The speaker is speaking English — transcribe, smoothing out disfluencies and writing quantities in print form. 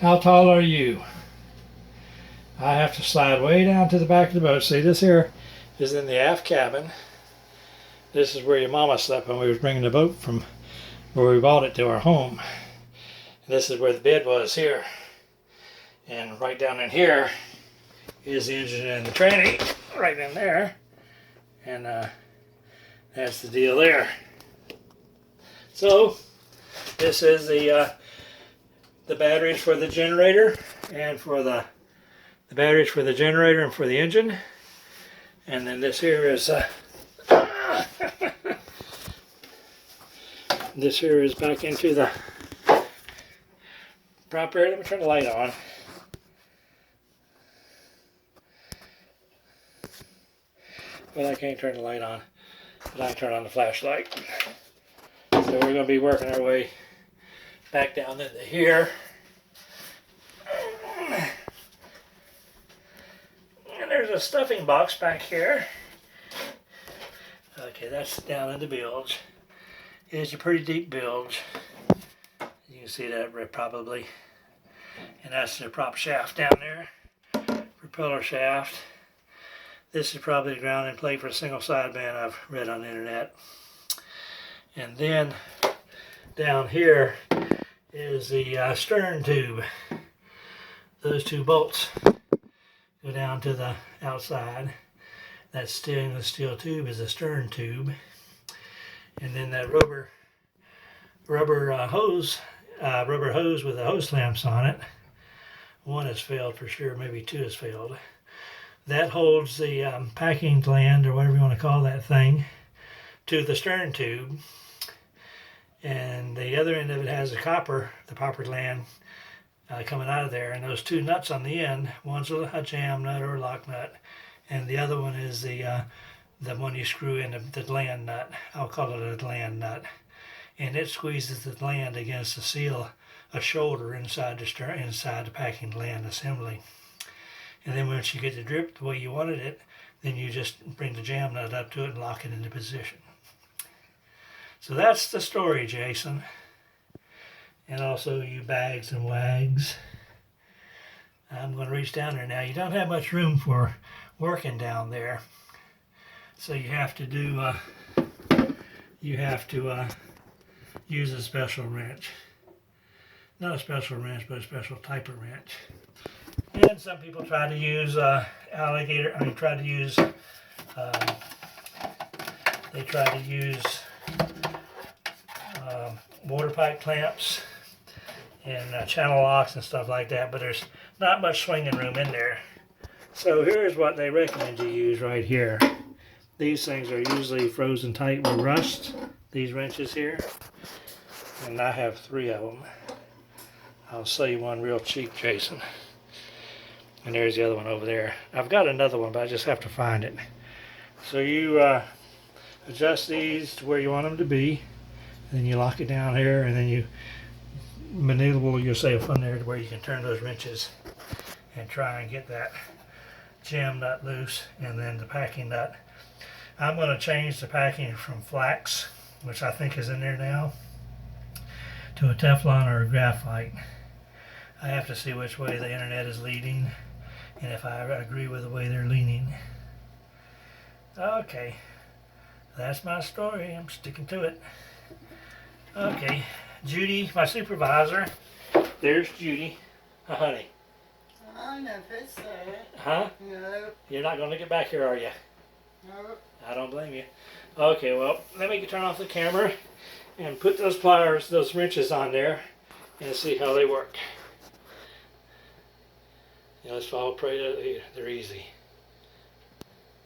How tall are you? I have to slide way down to the back of the boat. See, this here is in the aft cabin. This is where your mama slept when we was bringing the boat from where we bought it to our home. This is where the bed was here. And right down in here is the engine and the tranny, right in there. And that's the deal there. So this is the batteries for the generator and for the batteries for the generator and for the engine. And then this here is this here is back into the prop area. Let me turn the light on. Well, I can't turn the light on, but I can turn on the flashlight. So we're going to be working our way back down into here. And there's a stuffing box back here. Okay, that's down in the bilge. It's a pretty deep bilge. You can see that probably. And that's the prop shaft down there. Propeller shaft. This is probably the grounding plate for a single sideband I've read on the internet. And then down here is the stern tube. Those two bolts go down to the outside. That stainless steel tube is a stern tube. And then that rubber hose with the hose clamps on it. One has failed for sure, maybe two has failed. That holds the packing gland, or whatever you want to call that thing, to the stern tube. And the other end of it has the copper gland coming out of there. And those two nuts on the end, one's a jam nut or a lock nut, and the other one is the one you screw in the gland nut. I'll call it a gland nut. And it squeezes the gland against to seal a shoulder inside the packing gland assembly. And then once you get the drip the way you wanted it, then you just bring the jam nut up to it and lock it into position. So that's the story, Jason. And also you bags and wags. I'm going to reach down there now. You don't have much room for working down there. So you have to use a special wrench. Not a special wrench, but a special type of wrench. And some people try to use water pipe clamps and channel locks and stuff like that, but there's not much swinging room in there. So here's what they recommend you use right here. These things are usually frozen tight with rust, these wrenches here, and I have 3 of them. I'll sell you one real cheap, Jason. And there's the other one over there. I've got another one, but I just have to find it. So you adjust these to where you want them to be. And then you lock it down here, and then you maneuver yourself on there to where you can turn those wrenches and try and get that jam nut loose, and then the packing nut. I'm going to change the packing from flax, which I think is in there now, to a Teflon or a graphite. I have to see which way the internet is leading, and if I agree with the way they're leaning. Okay, that's my story. I'm sticking to it. Okay, Judy, my supervisor. There's Judy. Honey. I never said it. Huh? No. You're not going to get back here, are you? No. I don't blame you. Okay, well, let me turn off the camera and put those pliers, those wrenches on there, and see how they work. Let's all pray that they're easy.